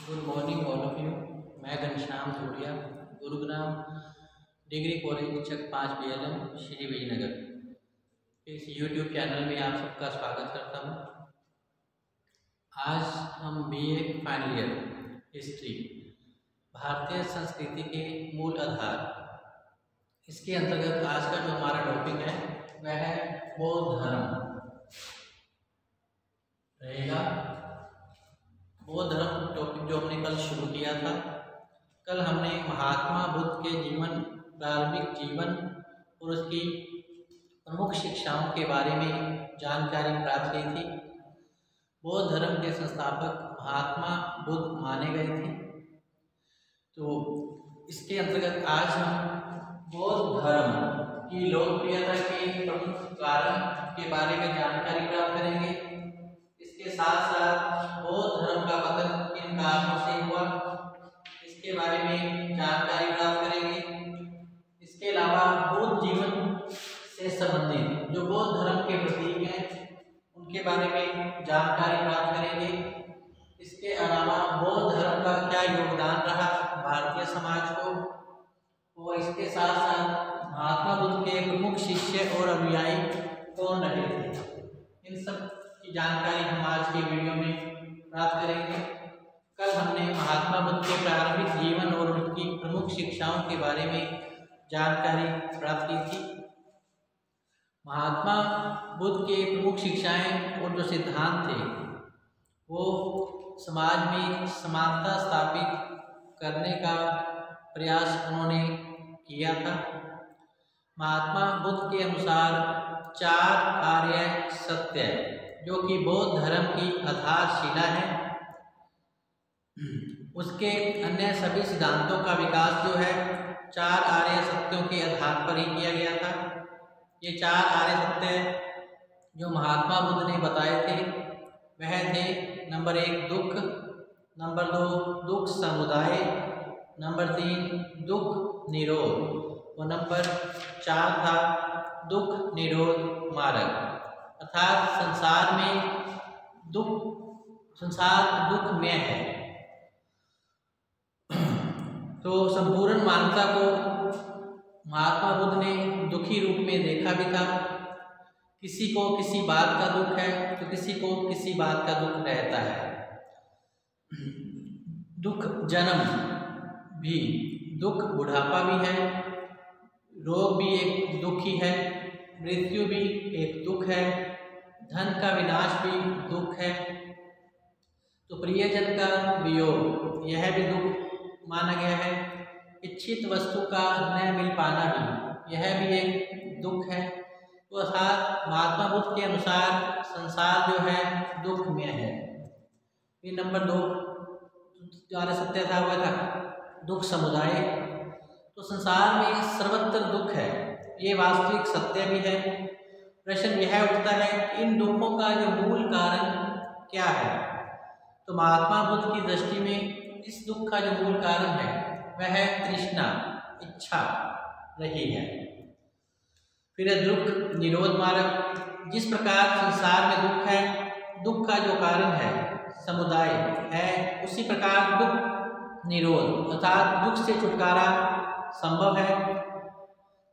Good morning all of you. मैं Ghanshyam धूड़िया, Gurugram degree college चक 5 BLM Shri Vijayanagar इस YouTube channel में आप सबका स्वागत करता हूँ। आज हम BA फाइनल ईयर हिस्ट्री भारतीय संस्कृति के मूल आधार, इसके अंतर्गत आज का जो हमारा टॉपिक है वह है बौद्ध धर्म रहेगा। बौद्ध धर्म टॉपिक जो हमने कल शुरू किया था। कल हमने महात्मा बुद्ध के जीवन, प्रारंभिक जीवन और उसकी प्रमुख शिक्षाओं के बारे में जानकारी प्राप्त की थी। बौद्ध धर्म के संस्थापक महात्मा बुद्ध माने गए थे। तो इसके अंतर्गत आज हम बौद्ध धर्म की लोकप्रियता के प्रमुख कारण के बारे में जानकारी प्राप्त करेंगे। इसके साथ साथ बौद्ध धर्म का पतन किन कारणों से हुआ, इसके बारे में जानकारी प्राप्त करेंगे। इसके अलावा बौद्ध जीवन से संबंधित जो बौद्ध धर्म के प्रतीक हैं उनके बारे में जानकारी प्राप्त करेंगे। इसके अलावा बौद्ध धर्म का क्या योगदान रहा भारतीय समाज को, और इसके साथ साथ महात्मा बुद्ध के प्रमुख शिष्य और अनुयायी कौन रहे थे, इन सब की जानकारी हम आज के वीडियो में प्राप्त करेंगे। कल हमने महात्मा बुद्ध के प्रारंभिक जीवन और उनकी प्रमुख शिक्षाओं के बारे में जानकारी प्राप्त की थी। महात्मा बुद्ध के प्रमुख शिक्षाएं और जो सिद्धांत थे वो समाज में समानता स्थापित करने का प्रयास उन्होंने किया था। महात्मा बुद्ध के अनुसार 4 आर्य सत्य जो कि बौद्ध धर्म की आधारशिला है, उसके अन्य सभी सिद्धांतों का विकास जो है 4 आर्य सत्यों के आधार पर ही किया गया था। ये 4 आर्य सत्य जो महात्मा बुद्ध ने बताए थे वह थे: नंबर 1 दुख, नंबर 2 दुख समुदाय, नंबर 3 दुख निरोध और नंबर 4 था दुख निरोध मार्ग। अर्थात संसार दुखमय है। तो संपूर्ण मानवता को महात्मा बुद्ध ने दुखी रूप में देखा भी था। किसी को किसी बात का दुख है तो किसी को किसी बात का दुख रहता है। दुख जन्म भी, दुख बुढ़ापा भी है, रोग भी एक दुख ही है, मृत्यु भी एक दुख है, धन का विनाश भी दुख है, तो प्रियजन का वियोग यह भी दुख माना गया है। इच्छित वस्तु का न मिल पाना भी यह भी एक दुख है। तो अर्थात महात्मा बुद्ध के अनुसार संसार जो है दुखमय है। फिर नंबर 2 जो आर्य सत्य था वह था दुख समुदाय। तो संसार में सर्वत्र दुख है, ये वास्तविक सत्य भी है। प्रश्न यह उठता है कि इन दुखों का जो मूल कारण क्या है। तो महात्मा बुद्ध की दृष्टि में इस दुख का जो मूल कारण है वह है तृष्णा, इच्छा रही है। फिर दुख निरोध मार्ग। जिस प्रकार संसार में दुख है, दुख का जो कारण है समुदाय है, उसी प्रकार दुख निरोध अर्थात दुख से छुटकारा संभव है।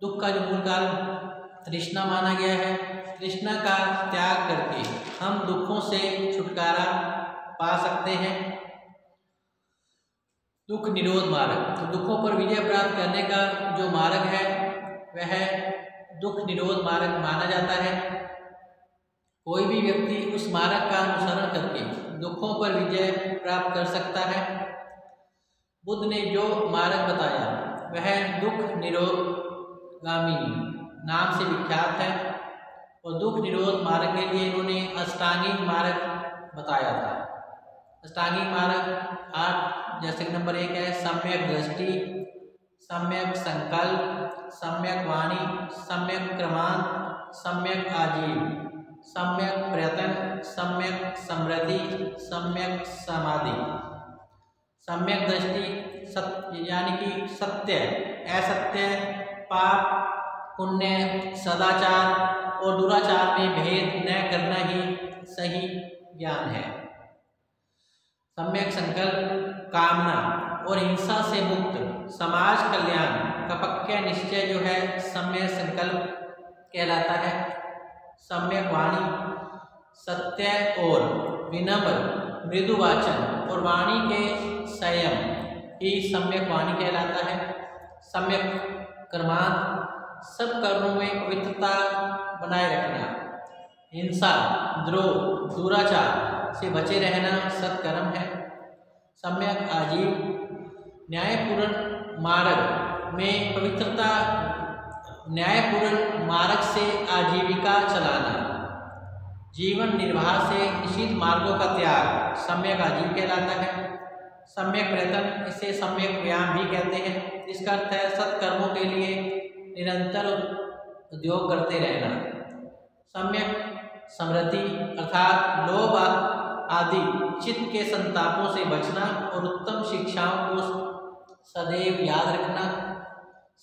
दुख का जो मूल कारण तृष्णा माना गया है। तृष्णा का त्याग करके हम दुखों से छुटकारा पा सकते हैं। दुख निरोध मार्ग। तो दुखों पर विजय प्राप्त करने का जो मार्ग है वह दुख निरोध मार्ग माना जाता है। कोई भी व्यक्ति उस मार्ग का अनुसरण करके दुखों पर विजय प्राप्त कर सकता है। बुद्ध ने जो मार्ग बताया वह दुख निरोधगामी नाम से विख्यात है, और दुख निरोध मार्ग के लिए इन्होंने अष्टांगिक मार्ग बताया था। अष्टांगिक मार्ग 8, जैसे कि नंबर 1 है सम्यक दृष्टि, सम्यक संकल्प, सम्यक वाणी, सम्यक क्रमांत, सम्यक आजीव, सम्यक प्रयत्न, सम्यक समृद्धि, सम्यक समाधि। सम्यक दृष्टि यानी कि सत्य, असत्य, पाप, पुण्य, सदाचार और दुराचार में भेद न करना ही सही ज्ञान है। सम्यक संकल्प, कामना और हिंसा से मुक्त समाज कल्याण का पक्का निश्चय जो है सम्यक संकल्प कहलाता है। सम्यक वाणी, सत्य और विनम्र मृदु वाचन और वाणी के संयम ही सम्यक वाणी कहलाता है। सम्यक कर्मांत, सब कर्मों में पवित्रता बनाए रखना, हिंसा, द्रोह, दुराचार से बचे रहना सत्कर्म है। सम्यक आजीव, न्यायपूर्ण मार्ग में पवित्रता, न्यायपूर्ण मार्ग से आजीविका चलाना, जीवन निर्वाह से निषिद्ध मार्गों का त्याग सम्यक आजीव कहलाता है। सम्यक प्रयत्न, इसे सम्यक व्यायाम भी कहते हैं, इसका अर्थ है सत्कर्मों के लिए निरंतर उद्योग करते रहना। सम्यक समृद्धि अर्थात लोभ आदि चित्त के संतापों से बचना और उत्तम शिक्षाओं को सदैव याद रखना।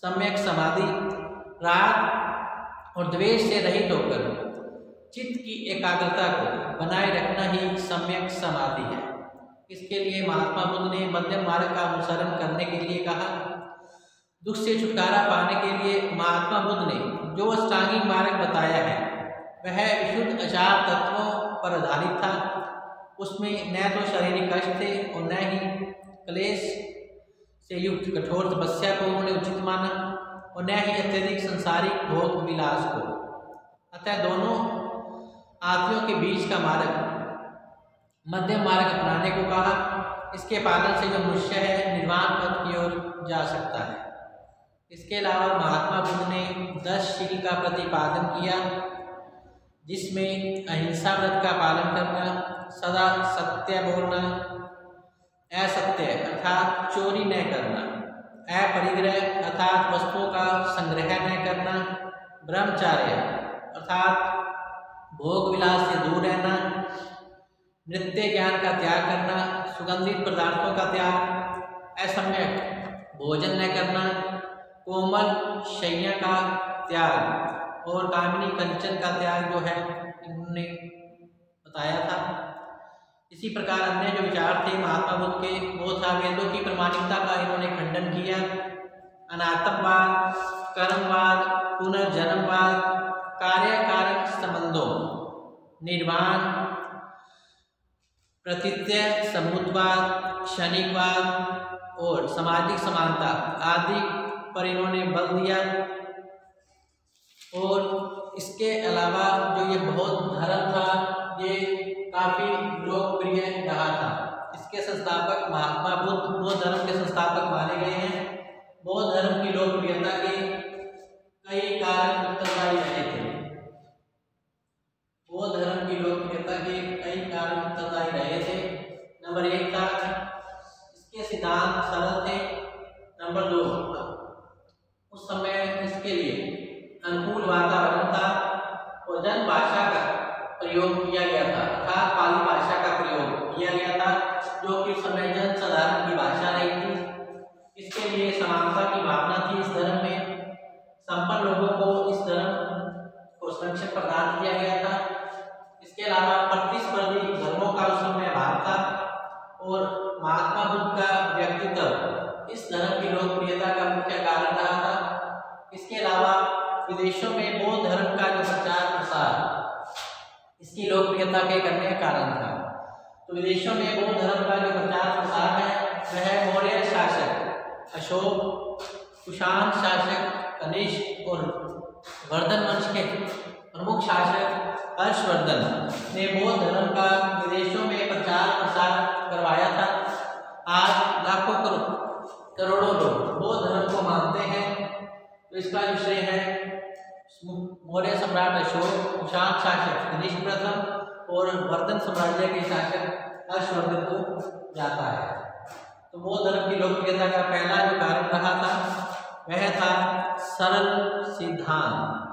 सम्यक समाधि, राग और द्वेष से रहित होकर चित्त की एकाग्रता को बनाए रखना ही सम्यक समाधि है। इसके लिए महात्मा बुद्ध ने मध्यम मार्ग का अनुसरण करने के लिए कहा। दुख से छुटकारा पाने के लिए महात्मा बुद्ध ने जो अष्टांगिक मार्ग बताया है वह विशुद्ध आचार तत्वों पर आधारित था। उसमें न तो शारीरिक कष्ट थे और न ही क्लेश से युक्त कठोर तपस्या को उन्होंने उचित माना और न ही अत्यधिक संसारिक भोग विलास को। अतः दोनों आत्मियों के बीच का मार्ग मध्यम मार्ग अपनाने को कहा। इसके पालन से जो मनुष्य है निर्वाण पद की ओर जा सकता है। इसके अलावा महात्मा बुद्ध ने 10 शील का प्रतिपादन किया, जिसमें अहिंसा व्रत का पालन करना, सदा सत्य बोलना, असत्य अर्थात चोरी न करना, अपरिग्रह अर्थात वस्तुओं का संग्रह न करना, ब्रह्मचार्य अर्थात भोग विलास से दूर रहना, नृत्य ज्ञान का त्याग करना, सुगंधित पदार्थों का त्याग, असम्यक भोजन न करना, कोमल शैया का त्याग और कामिनी कंचन का त्याग जो है इन्होंने बताया था। इसी प्रकार अन्य जो विचार थे महात्मा बुद्ध के वो था वेदों की प्रमाणिकता का इन्होंने खंडन किया। अनात्मवाद, कर्मवाद, पुनर्जन्मवाद, कार्य कारक संबंधों, निर्वाण, प्रतित्य, समुद्वाद, क्षणिकवाद और सामाजिक समानता आदि पर इन्होंने बल दिया। और इसके अलावा जो ये बौद्ध धर्म था ये काफ़ी लोकप्रिय रहा था। इसके संस्थापक महात्मा बुद्ध बौद्ध धर्म के संस्थापक माने गए हैं। बौद्ध धर्म की लोकप्रियता के कई कारण उत्तरदायी रहे थे। बौद्ध धर्म की लोकप्रियता के कई कारण उत्तरदायी रहे थे। नंबर 1 था इसके सिद्धांत सरल थे। नंबर 2 उस समय इसके लिए अनुकूल वातावरण था और जन भाषा का प्रयोग किया गया था अर्थात पाली भाषा का प्रयोग किया गया था जो कि उस समय जन साधारण की भाषा नहीं थी। इसके लिए समानता की भावना थी। इस धर्म में संपन्न लोगों को इस धर्म को संरक्षण प्रदान किया गया था। इसके अलावा प्रतिस्पर्धी धर्मों का उस समय अभाव था और महात्मा बुद्ध का व्यक्तित्व इस धर्म की लोकप्रियता का मुख्य कारण रहा था। इसके अलावा विदेशों में बौद्ध धर्म का जो प्रचार प्रसार इसकी लोकप्रियता के करने का कारण था। तो विदेशों में बौद्ध धर्म का जो प्रचार प्रसार है वह मौर्य शासक अशोक, कुषाण शासक कनिष्क और वर्धन वंश के प्रमुख शासक हर्षवर्धन ने बौद्ध धर्म का विदेशों में प्रचार प्रसार करवाया था। आज लाखों करोड़ों लोग बौद्ध धर्म को मानते हैं। तो इसका जो श्रेय है मौर्य सम्राट अशोक, कुषाण शासक कनिष्क प्रथम और वर्धन साम्राज्य के शासक हर्षवर्धन को जाता है। तो बौद्ध धर्म की लोकप्रियता का पहला जो कारण रहा था वह था सरल सिद्धांत।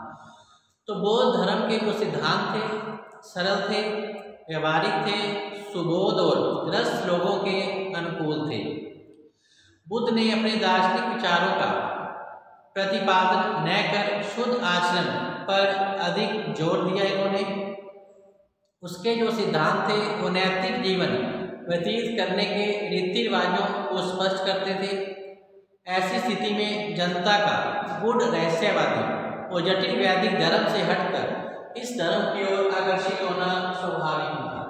तो बौद्ध धर्म के जो सिद्धांत थे सरल थे, व्यवहारिक थे, सुबोध और ग्रस्त लोगों के अनुकूल थे। बुद्ध ने अपने दार्शनिक विचारों का प्रतिपादन न कर शुद्ध आचरण पर अधिक जोर दिया। इन्होंने उसके जो सिद्धांत थे वो नैतिक जीवन व्यतीत करने के रीति रिवाजों को स्पष्ट करते थे। ऐसी स्थिति में जनता का गूढ़ रहस्यवादी और जटिल वैदिक धर्म से हटकर इस धर्म की ओर आकर्षित होना स्वाभाविक था।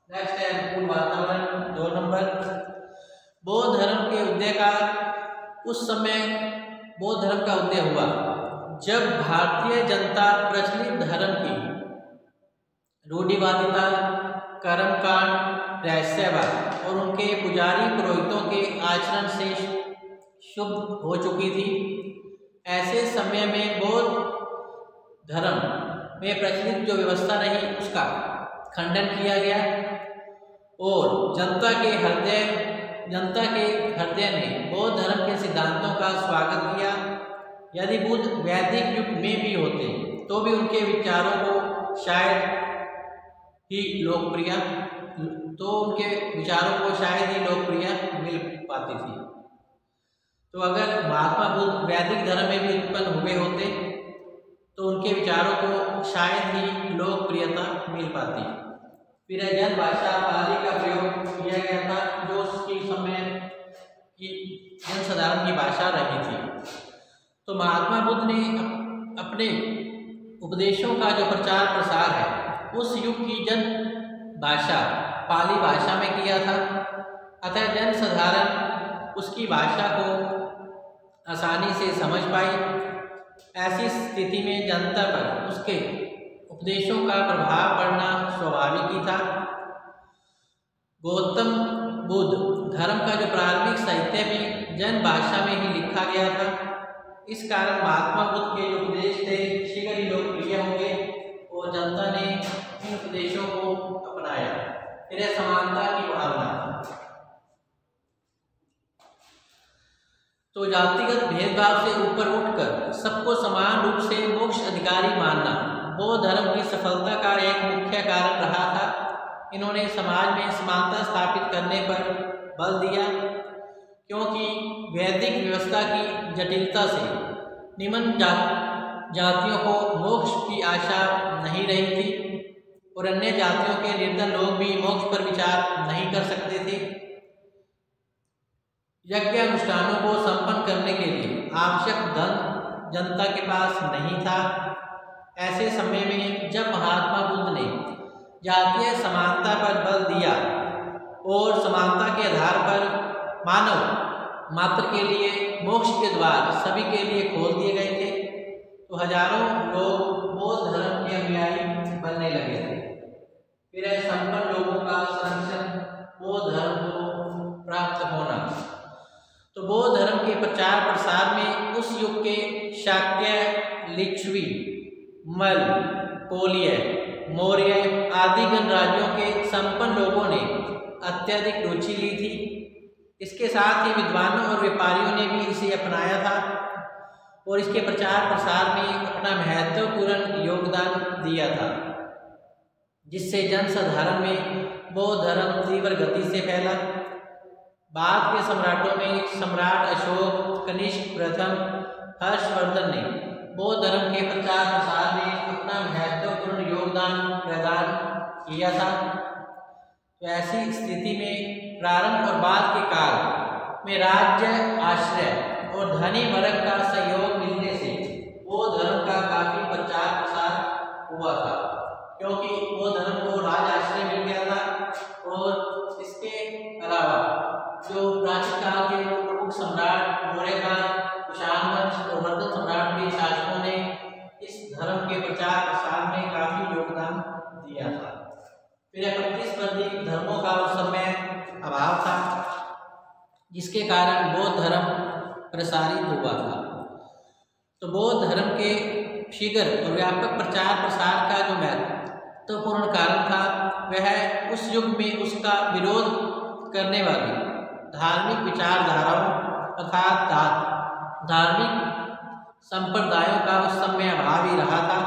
नेक्स्ट है अनुकूल वातावरण 2 नंबर। बौद्ध धर्म के उदय का उस समय बौद्ध धर्म का उदय हुआ जब भारतीय जनता प्रचलित धर्म की रूढ़िवादिता, कर्मकांड, रहस्यवाद और उनके पुजारी पुरोहितों के आचरण से शुद्ध हो चुकी थी। ऐसे समय में बौद्ध धर्म में प्रचलित जो व्यवस्था रही उसका खंडन किया गया और जनता के हृदय ने बौद्ध धर्म के सिद्धांतों का स्वागत किया। यदि बुद्ध वैदिक युग में भी होते तो भी उनके विचारों को शायद ही लोकप्रिय मिल पाती थी। तो अगर महात्मा बुद्ध वैदिक धर्म में भी उत्पन्न हुए होते तो उनके विचारों को शायद ही लोकप्रियता मिल पाती। फिर जन भाषा पाली का प्रयोग किया गया था जो उसकी समय की जनसाधारण की भाषा रही थी। तो महात्मा बुद्ध ने अपने उपदेशों का जो प्रचार प्रसार है उस युग की जन भाषा पाली भाषा में किया था। अतः जनसाधारण उसकी भाषा को आसानी से समझ पाई। ऐसी स्थिति में जनता पर उसके उपदेशों का प्रभाव पड़ना स्वाभाविक ही था। गौतम बुद्ध धर्म का जो प्रारंभिक साहित्य भी जन भाषा में ही लिखा गया था। इस कारण महात्मा बुद्ध के जो उपदेश थे शीघ्र ही लोकप्रिय हो गए और जनता ने इन उपदेशों को अपनाया। फिर समानता की भावना। तो जातिगत भेदभाव से ऊपर उठकर सबको समान रूप से मोक्ष अधिकारी मानना बौद्ध धर्म की सफलता का एक मुख्य कारण रहा था। इन्होंने समाज में समानता स्थापित करने पर बल दिया क्योंकि वैदिक व्यवस्था की जटिलता से निम्न जातियों को मोक्ष की आशा नहीं रही थी और अन्य जातियों के निर्धन लोग भी मोक्ष पर विचार नहीं कर सकते थे। यज्ञ अनुष्ठानों को संपन्न करने के लिए आवश्यक धन जनता के पास नहीं था। ऐसे समय में जब महात्मा बुद्ध ने जातीय समानता पर बल दिया और समानता के आधार पर मानव मात्र के लिए मोक्ष के द्वार सभी के लिए खोल दिए गए थे तो हजारों लोग बौद्ध धर्म के अनुयायी बनने लगे थे। फिर संपन्न लोगों का संरक्षण बौद्ध धर्म को प्राप्त होना। तो बौद्ध धर्म के प्रचार प्रसार में उस युग के शाक्य, लिच्छवी, मल, कोलिय, मौर्य आदि गणराज्यों के संपन्न लोगों ने अत्यधिक रुचि ली थी। इसके साथ ही विद्वानों और व्यापारियों ने भी इसे अपनाया था और इसके प्रचार प्रसार में अपना महत्वपूर्ण योगदान दिया था, जिससे जनसाधारण में बौद्ध धर्म तीव्र गति से फैला। बाद के सम्राटों में सम्राट अशोक, कनिष्क प्रथम, हर्षवर्धन ने बौद्ध धर्म के प्रचार प्रसार में अपना महत्वपूर्ण योगदान प्रदान किया था। तो ऐसी स्थिति में प्रारंभ और बाद के काल में राज्य आश्रय और धनी वर्ग का सहयोग मिलने से बौद्ध धर्म का काफी प्रचार प्रसार हुआ था, क्योंकि बौद्ध धर्म को राज आश्रय मिल गया था और इसके अलावा जो प्राचीन काल के प्रमुख सम्राट मौर्यकाल, कुषाण वंश और वर्धन सम्राट के शासकों ने इस धर्म के प्रचार प्रसार में काफी योगदान दिया था। फिर प्रतिस्पर्धी धर्मों का उस समय अभाव था, जिसके कारण बौद्ध धर्म प्रसारित हुआ था। तो बौद्ध धर्म के शीघ्र और व्यापक प्रचार प्रसार का जो महत्वपूर्ण कारण था वह उस युग में उसका विरोध करने वाली धार्मिक विचारधाराओं अर्थात धार्मिक संप्रदायों का उस समय अभाव ही रहा था।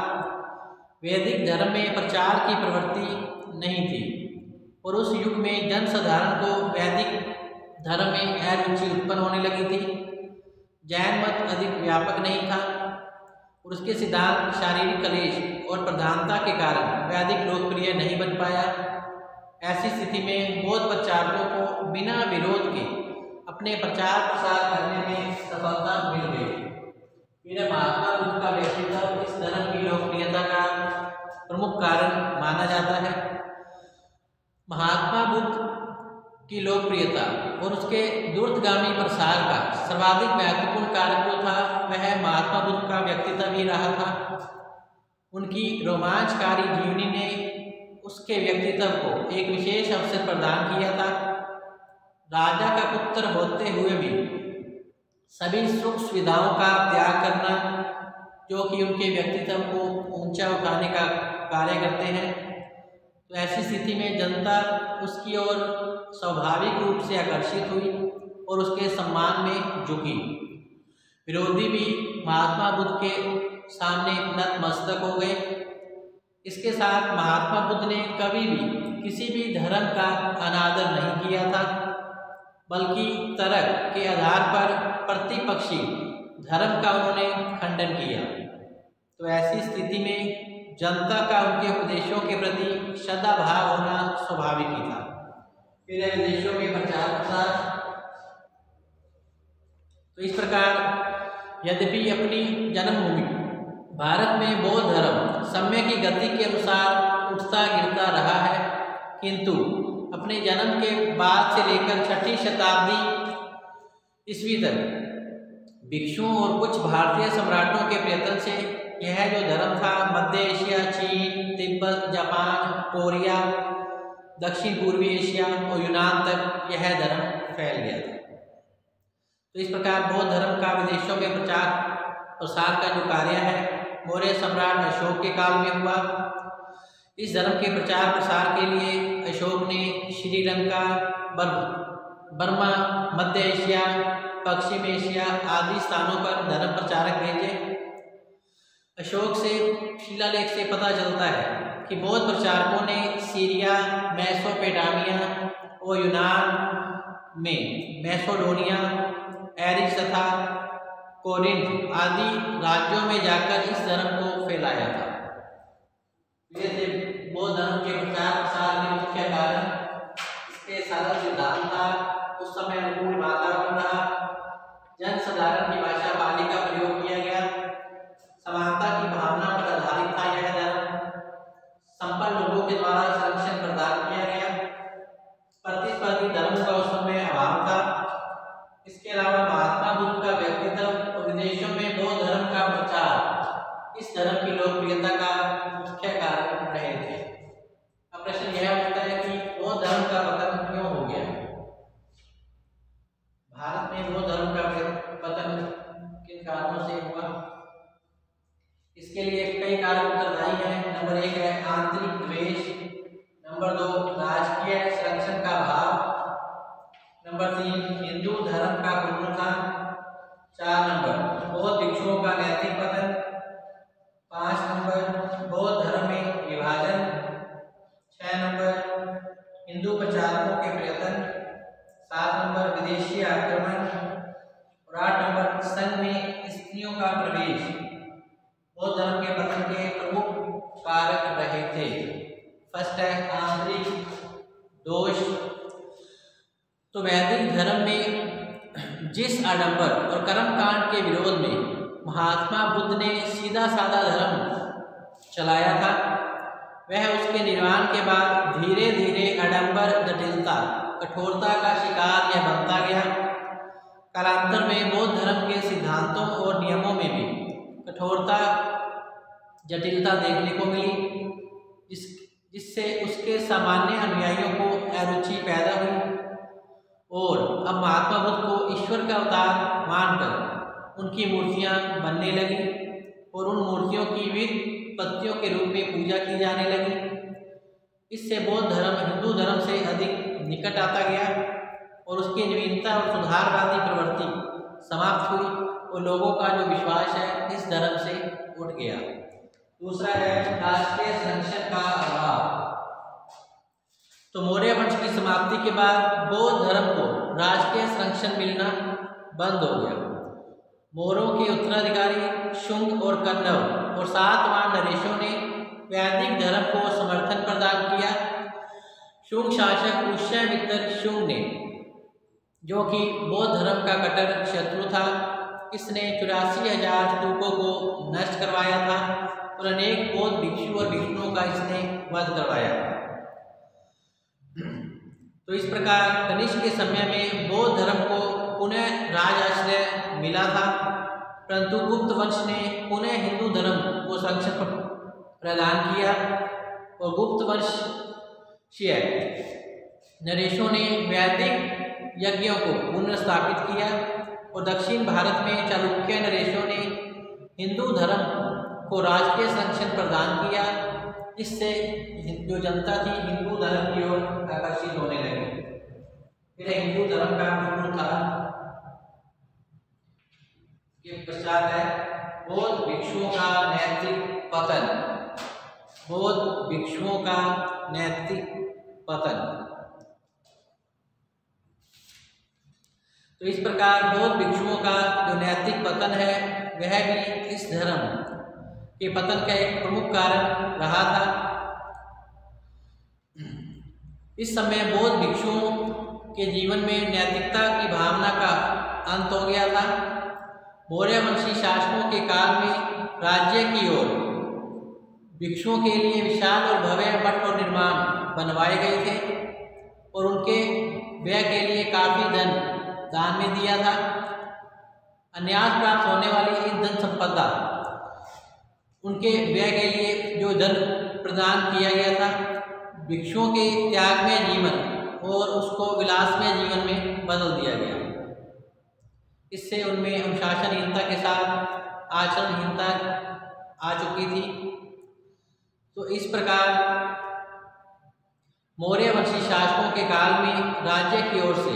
वैदिक धर्म में प्रचार की प्रवृत्ति नहीं थी और उस युग में जनसाधारण को वैदिक धर्म में अरुचि उत्पन्न होने लगी थी। जैन मत अधिक व्यापक नहीं था और उसके सिद्धांत शारीरिक कलेश और प्रधानता के कारण वैदिक लोकप्रिय नहीं बन पाया। ऐसी स्थिति में बौद्ध प्रचारकों को बिना विरोध के अपने प्रचार प्रसार करने में सफलता मिल गई। फिर महात्मा बुद्ध का व्यक्तित्व इस धर्म की लोकप्रियता का प्रमुख कारण माना जाता है। महात्मा बुद्ध की लोकप्रियता और उसके दूरगामी प्रसार का सर्वाधिक महत्वपूर्ण कारक जो था वह महात्मा बुद्ध का व्यक्तित्व ही रहा था। उनकी रोमांचकारी जीवनी ने उसके व्यक्तित्व को एक विशेष अवसर प्रदान किया था। राजा का पुत्र होते हुए भी सभी सुख सुविधाओं का त्याग करना, जो कि उनके व्यक्तित्व को ऊंचा उठाने का कार्य करते हैं। तो ऐसी स्थिति में जनता उसकी ओर स्वाभाविक रूप से आकर्षित हुई और उसके सम्मान में झुकी। विरोधी भी महात्मा बुद्ध के सामने नतमस्तक हो गए। इसके साथ महात्मा बुद्ध ने कभी भी किसी भी धर्म का अनादर नहीं किया था, बल्कि तर्क के आधार पर प्रतिपक्षी धर्म का उन्होंने खंडन किया। तो ऐसी स्थिति में जनता का उनके उपदेशों के प्रति श्रद्धा भाव होना स्वाभाविक ही था। फिर विदेशों में प्रचार प्रसार। तो इस प्रकार यद्यपि अपनी जन्मभूमि भारत में बौद्ध धर्म समय की गति के अनुसार उठता गिरता रहा है, किंतु अपने जन्म के बाद से लेकर 6वीं शताब्दी ईस्वी तक भिक्षुओं और कुछ भारतीय सम्राटों के प्रयत्न से यह जो धर्म था मध्य एशिया, चीन, तिब्बत, जापान, कोरिया, दक्षिण पूर्वी एशिया और यूनान तक यह धर्म फैल गया था। तो इस प्रकार बौद्ध धर्म का विदेशों में प्रचार प्रसार का जो कार्य है मौर्य सम्राट अशोक के काल में हुआ। इस धर्म के प्रचार प्रसार के लिए अशोक ने श्रीलंका, बर्मा, मध्य एशिया, पश्चिम एशिया आदि स्थानों पर धर्म प्रचारक भेजे। अशोक से शिलालेख से पता चलता है कि बौद्ध प्रचारकों ने सीरिया, मेसोपोटामिया और यूनान में मैसेडोनिया, एरिस तथा कोरिंथ आदि राज्यों में जाकर इस धर्म को फैलाया था। ये थे बौद्ध धर्म के प्रचार प्रसार में मुख्य कारण। इसके सरल सिद्धांत था, उस समय अनुकूल वातावरण रहा, जन साधारण की भाषा पाली का प्रयोग किया गया, समानता की भावना पर आधारित था यह धर्म, संपन्न लोगों के द्वारा संरक्षण प्रदान किया गया, प्रतिस्पर्धी धर्म का उस समय अभाव था। इसके अलावा महात्मा बुद्ध का व्यक्तित्व और विदेशों में बौद्ध धर्म का प्रचार इस धर्म की लोकप्रियता का मुख्य कारण रहे थे। अब प्रश्न यह उठता है कि बौद्ध धर्म का पतन क्यों हो गया? भारत में बौद्ध धर्म का पतन किन कारणों से हुआ? इसके लिए कई कारक उत्तरदायी हैं। नंबर 1 है आंतरिक द्वेष, नंबर 2 राजकीय संरक्षण का अभाव, नंबर 3 हिंदू धर्म का पुनरुत्थान, 4 नंबर बौद्ध भिक्षुओं का नैतिक पतन, 5 नंबर बौद्ध धर्म में विभाजन, 6 नंबर हिंदू प्रचारकों के प्रयत्न, 7 नंबर विदेशी आक्रमण और 8 नंबर संघ में स्त्रियों का प्रवेश बौद्ध धर्म के पतन के प्रमुख कारक रहे थे। फर्स्ट है आंतरिक दोष। तो वैदिक धर्म में जिस आडंबर और कर्मकांड के विरोध में महात्मा बुद्ध ने सीधा साधा धर्म चलाया था, वह उसके निर्माण के बाद धीरे धीरे आडंबर, जटिलता, कठोरता का शिकार यह बनता गया। कालांतर में बौद्ध धर्म के सिद्धांतों और नियमों में भी कठोरता, जटिलता देखने को मिली, जिससे उसके सामान्य अनुयायियों को अरुचि पैदा हुई और अब महात्मा बुद्ध को ईश्वर का अवतार मानकर उनकी मूर्तियां बनने लगी और उन मूर्तियों की व्युत्पत्तियों के रूप में पूजा की जाने लगी। इससे बौद्ध धर्म हिंदू धर्म से अधिक निकट आता गया और उसकी नवीनता और सुधारवादी प्रवृत्ति समाप्त हुई और लोगों का जो विश्वास है इस धर्म से उठ गया। दूसरा है राष्ट्रीय संरक्षण का अभाव। तो मौर्य वंश की समाप्ति के बाद बौद्ध धर्म को राजकीय संरक्षण मिलना बंद हो गया। मौर्यों के उत्तराधिकारी शुंग और कण्व और सातवाहन नरेशों ने वैदिक धर्म को समर्थन प्रदान किया। शुंग शासक पुष्यमित्र शुंग ने, जो कि बौद्ध धर्म का कट्टर शत्रु था, इसने 84,000 स्तूपों को नष्ट करवाया था और अनेक बौद्ध भिक्षु और भिक्षुओं का इसने वध करवाया। तो इस प्रकार कनिष्क के समय में बौद्ध धर्म को पुनः राज आश्रय मिला था, परंतु गुप्त वंश ने पुनः हिंदू धर्म को संरक्षण प्रदान किया और गुप्त वंशीय नरेशों ने वैदिक यज्ञों को पुनर्स्थापित किया और दक्षिण भारत में चालुक्य नरेशों ने हिंदू धर्म को राजकीय संरक्षण प्रदान किया। इससे जो जनता थी हिंदू धर्म की ओर आकर्षित होने लगी। फिर हिंदू धर्म का गुरु था, के पश्चात है बौद्ध भिक्षुओं का नैतिक पतन। बौद्ध भिक्षुओं का नैतिक पतन। तो इस प्रकार बौद्ध भिक्षुओं का जो नैतिक पतन है वह भी इस धर्म के पतन का एक प्रमुख कारण रहा था। इस समय बौद्ध भिक्षुओं के जीवन में नैतिकता की भावना का अंत हो गया था। मौर्य वंशी शासकों के काल में राज्य की ओर भिक्षुओं के लिए विशाल और भव्य मठ और निर्माण बनवाए गए थे और उनके व्यय के लिए काफी धन दान में दिया था। अन्यास प्राप्त होने वाली इस धन संपदा उनके व्यय के लिए जो धन प्रदान किया गया था, भिक्षुओं के त्यागमय जीवन और उसको विलासमय जीवन में बदल दिया गया। इससे उनमें अनुशासनहीनता के साथ आचरणहीनता आ चुकी थी। तो इस प्रकार मौर्य वंशी शासकों के काल में राज्य की ओर से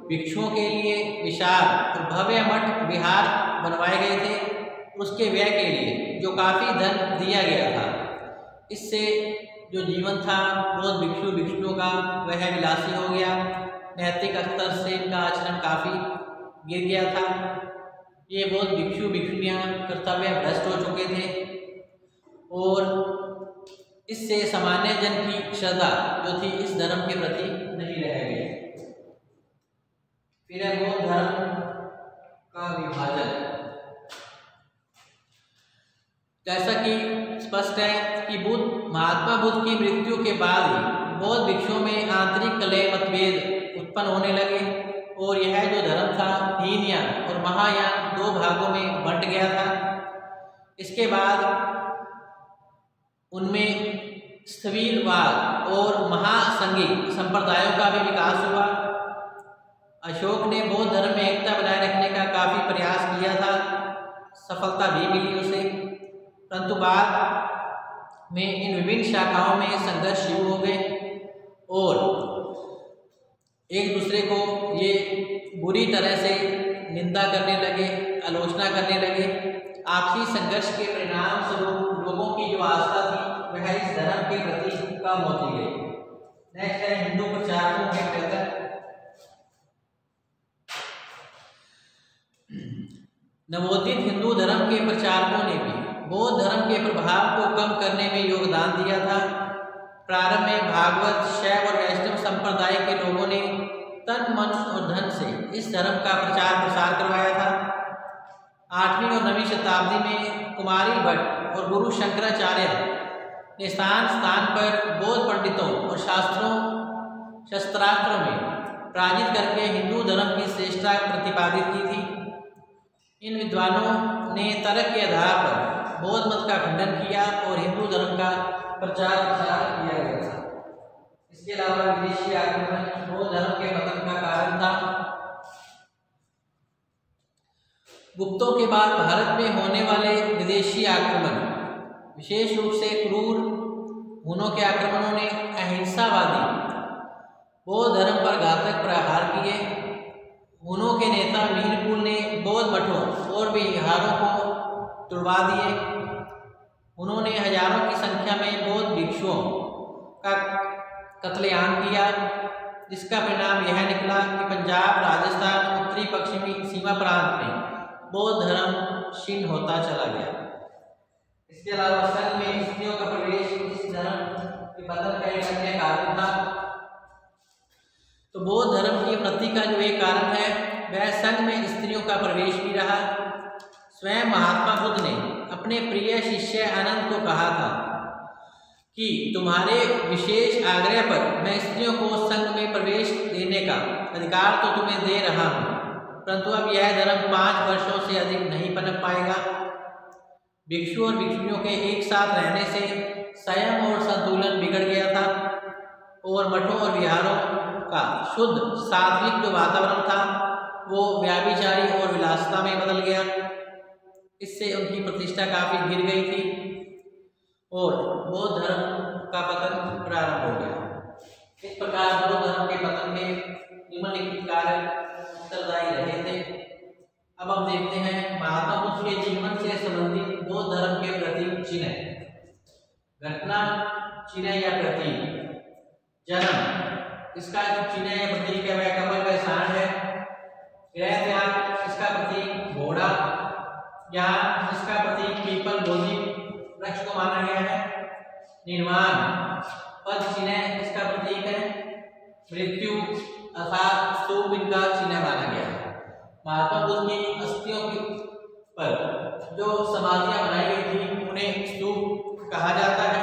भिक्षुओं के लिए विशाल और भव्य मठ विहार बनवाए गए थे। उसके व्यय के लिए जो काफ़ी धन दिया गया था, इससे जो जीवन था बौद्ध भिक्षु भिक्षुओं का वह विलासी हो गया। नैतिक स्तर से इनका आचरण काफ़ी गिर गया था। ये बौद्ध भिक्षु भिक्षुनियाँ कर्तव्य भ्रष्ट हो चुके थे और इससे सामान्य जन की श्रद्धा जो थी इस धर्म के प्रति नहीं रह गई। फिर है बौद्ध धर्म का विभाजन। जैसा कि स्पष्ट है कि महात्मा बुद्ध की मृत्यु के बाद ही बौद्ध भिक्षुओं में आंतरिक कलह मतभेद उत्पन्न होने लगे और यह जो धर्म था हीनयान और महायान दो भागों में बंट गया था। इसके बाद उनमें स्थविरवाद और महासंघिक संप्रदायों का भी विकास हुआ। अशोक ने बौद्ध धर्म में एकता बनाए रखने का काफ़ी प्रयास किया था, सफलता भी मिली उसे, परंतु बाद में इन विभिन्न शाखाओं में संघर्ष शुरू हो गए और एक दूसरे को ये बुरी तरह से निंदा करने लगे, आलोचना करने लगे। आपसी संघर्ष के परिणाम स्वरूप लोगों की जो आस्था थी वह इस धर्म के प्रति कम होती गई। नेक्स्ट है हिंदू प्रचारकों के प्रयत्न। नवोदित हिंदू धर्म के प्रचारकों ने भी बौद्ध धर्म के प्रभाव को कम करने में योगदान दिया था। प्रारंभ में भागवत, शैव और वैष्णव संप्रदाय के लोगों ने तन, मन और धन से इस धर्म का प्रचार प्रसार करवाया था। 8वीं और 9वीं शताब्दी में कुमारी भट्ट और गुरु शंकराचार्य ने स्थान स्थान पर बौद्ध पंडितों और शस्त्रास्त्रों में पराजित करके हिंदू धर्म की श्रेष्ठता प्रतिपादित की थी। इन विद्वानों ने तर्क के आधार पर बौद्ध मत का खंडन किया और हिंदू धर्म का प्रचार प्रसार किया गया था। इसके अलावा विदेशी आक्रमण बौद्ध धर्म के पतन का कारण था। गुप्तों के बाद भारत में होने वाले विदेशी आक्रमण, विशेष रूप से क्रूर हुनों के आक्रमणों ने अहिंसावादी बौद्ध धर्म पर घातक प्रहार किए। हुनों के नेता मीरपुर ने बौद्ध मठों और विहारों को तुड़वा दिए। उन्होंने हजारों की संख्या में बौद्ध भिक्षुओं का कत्लेआम किया, जिसका परिणाम यह निकला कि पंजाब, राजस्थान, उत्तरी पश्चिमी सीमा प्रांत में बौद्ध धर्म क्षीण होता चला गया। इसके अलावा संघ में स्त्रियों का प्रवेश इस धर्म के पतन का एक अन्य कारण था। तो बौद्ध धर्म की उत्पत्ति का जो एक कारण है वह संघ में स्त्रियों का प्रवेश भी रहा। स्वयं महात्मा बुद्ध ने अपने प्रिय शिष्य आनंद को कहा था कि तुम्हारे विशेष आग्रह पर मैं स्त्रियों को संघ में प्रवेश देने का अधिकार तो तुम्हें दे रहा हूँ, परंतु अब यह धर्म 5 वर्षों से अधिक नहीं पनप पाएगा। भिक्षु और भिक्षुणियों के एक साथ रहने से संयम और संतुलन बिगड़ गया था और मठों और विहारों का शुद्ध सात्विक जो वातावरण था वो व्याभिचारी और विलासिता में बदल गया। इससे उनकी प्रतिष्ठा काफी गिर गई थी और बौद्ध धर्म का पतन प्रारंभ हो गया। इस प्रकार बौद्ध धर्म के पतन में निम्नलिखित कारक उत्तरदायी रहे थे। अब हम देखते हैं महात्मा बुद्ध के जीवन से संबंधित बौद्ध धर्म के प्रतीक चिन्ह। घटना चिन्ह या प्रतीक। जन्म, इसका चिन्ह या प्रतीक है वह कमल का स्थान है। गृह त्याग, इसका प्रतीक घोड़ा, ज्ञान, इसका प्रतीक पीपल बोधि वृक्ष को माना गया है। निर्वाण पद चिन्ह, इसका प्रतीक है। मृत्यु अर्थात स्तूप इनका चिन्ह माना गया है। महात्मा बुद्ध की अस्थियों पर जो समाधियां बनाई गई थी उन्हें स्तूप कहा जाता है।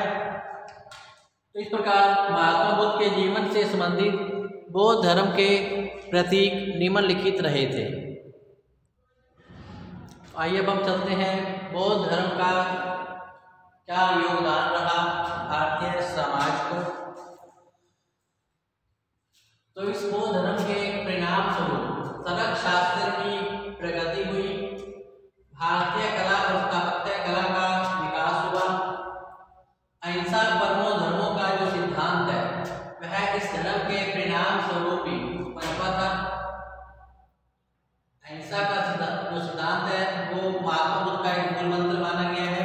तो इस प्रकार महात्मा बुद्ध के जीवन से संबंधित बौद्ध धर्म के प्रतीक निम्नलिखित रहे थे। आइए अब हम चलते हैं बौद्ध धर्म का क्या योगदान रहा भारतीय समाज को। तो इस बौद्ध धर्म के परिणाम स्वरूप तर्क शास्त्र की प्रगति हुई, भारतीय कला और स्थापत्य कला का विकास हुआ। अहिंसा परमो धर्मों का जो सिद्धांत है वह इस धर्म के परिणाम स्वरूप ही पनपा था। अहिंसा का जो सिद्धांत है वो महात्मा बुद्ध का एक मूल मंत्र माना गया है।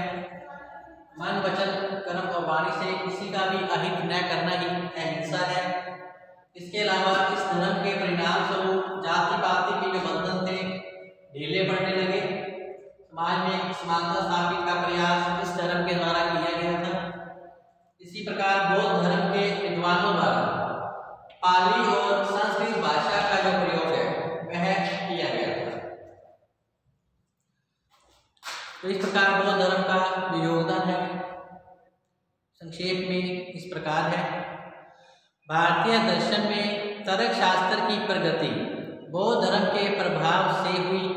मन, वचन, कर्म और वाणी से किसी का भी अहित न करना ही अहिंसा है। इसके अलावा इस धर्म के परिणाम स्वरूप जाति पाति के जो बंधन थे ढीले पड़ने लगे। समाज में समानता स्थापित का प्रयास इस धर्म के द्वारा किया गया था। इसी प्रकार बौद्ध धर्म के विद्वानों द्वारा पाली और संस्कृत भाषा का जो प्रयोग है वह किया गया था। तो इस प्रकार बौद्ध धर्म का जो योगदान है संक्षेप में इस प्रकार है। भारतीय दर्शन में तर्क शास्त्र की प्रगति बौद्ध धर्म के प्रभाव से हुई।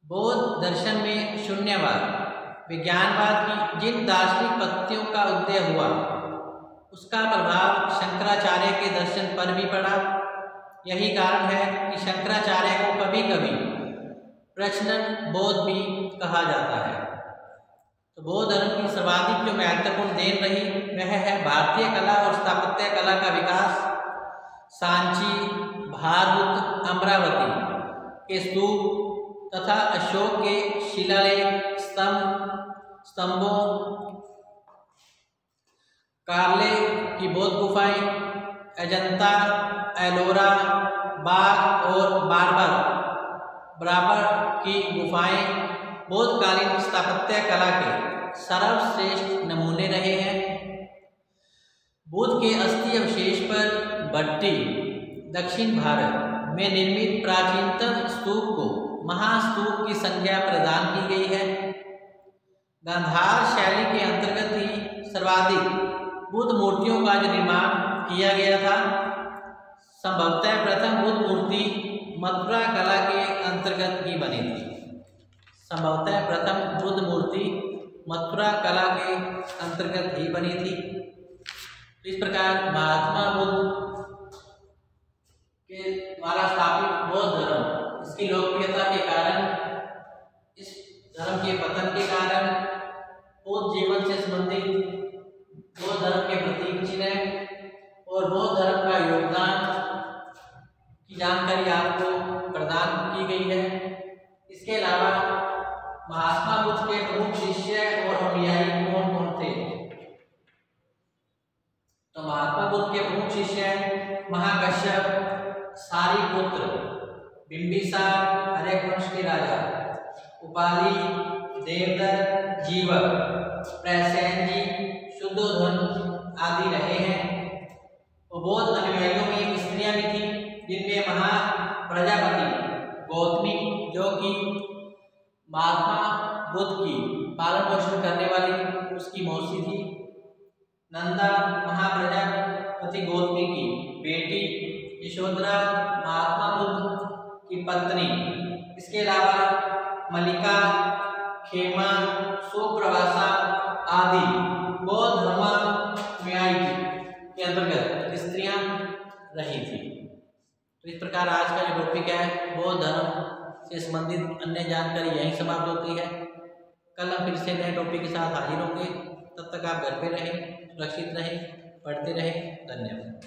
बौद्ध दर्शन में शून्यवाद, विज्ञानवाद की जिन दार्शनिक पद्धतियों का उदय हुआ उसका प्रभाव शंकराचार्य के दर्शन पर भी पड़ा। यही कारण है कि शंकराचार्य को कभी कभी प्रश्नन बौद्ध भी कहा जाता है। तो बौद्ध धर्म की सर्वाधिक जो महत्वपूर्ण देन रही वह है भारतीय कला और स्थापत्य कला का विकास। सांची, भारत, अमरावती के स्तूप तथा अशोक के शिलालेख, स्तंभों, कार्ले की बौद्ध गुफाएं, अजंता, एलोरा, बाग और बराबर की गुफाएं बौद्धकालीन स्थापत्य कला के सर्वश्रेष्ठ नमूने रहे हैं। बुद्ध के अस्थि अवशेष पर भट्टी दक्षिण भारत में निर्मित प्राचीनतम स्तूप को महास्तूप की संज्ञा प्रदान की गई है। गांधार शैली के अंतर्गत ही सर्वाधिक बुद्ध मूर्तियों का जो निर्माण किया गया था। संभवतः प्रथम बुद्ध मूर्ति मथुरा कला के अंतर्गत ही बनी थी। संभवतः प्रथम बुद्ध मूर्ति मथुरा कला के अंतर्गत ही बनी थी। इस प्रकार महात्मा बुद्ध के द्वारा स्थापित बौद्ध धर्म, इसकी लोकप्रियता के कारण, इस धर्म के पतन के कारण बौद्ध जीवन से संबंधित बौद्ध धर्म के प्रतीक चिन्ह और बौद्ध धर्म का योगदान की जानकारी आपको प्रदान की गई है। इसके अलावा महात्मा बुद्ध के प्रमुख शिष्य और अनुयायी कौन कौन थे? तो महात्मा बुद्ध के प्रमुख शिष्य महाकश्यप, सारिपुत्र, बिंबिसार हरेक वंश के राजा, उपाली, देवदत्त, जीवक, प्रसेनजी, शुद्धोधन आदि रहे हैं। और बौद्ध अनुयायियों में स्त्रियां भी प्रजापति गौतमी जो कि महात्मा बुद्ध की पालन पोषण करने वाली उसकी मौसी थी। नंदा महाप्रजापति गौतमी की बेटी, यशोधरा महात्मा बुद्ध की पत्नी। इसके अलावा मल्लिका, खेमा, सुप्रवासा आदि बौद्ध धर्मानुयायी के अंतर्गत स्त्रियां रही थी। तो इस प्रकार आज का जो टॉपिक है बौद्ध धर्म से संबंधित अन्य जानकारी यहीं समाप्त होती है। कल हम फिर से नए टॉपिक के साथ हाजिर होंगे। तब तक आप घर पे रहें, सुरक्षित रहें, पढ़ते रहें। धन्यवाद।